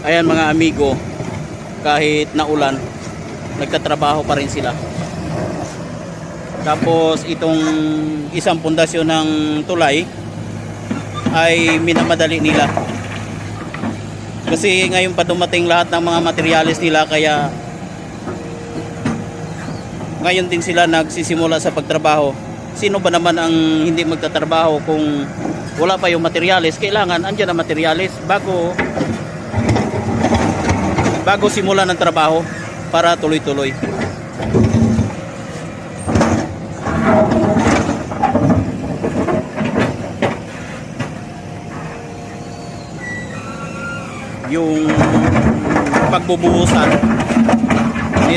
Ayan mga amigo, kahit naulan, nagtatrabaho pa rin sila. Tapos itong isang pundasyon ng tulay ay minamadali nila. Kasi ngayon pa dumating lahat ng mga materyales nila, kaya ngayon din sila nagsisimula sa pagtrabaho. Sino ba naman ang hindi magtatrabaho kung wala pa yung materyales? Kailangan andyan ang materyales bago simulan ng trabaho para tuloy-tuloy. Yung pagbubuhusan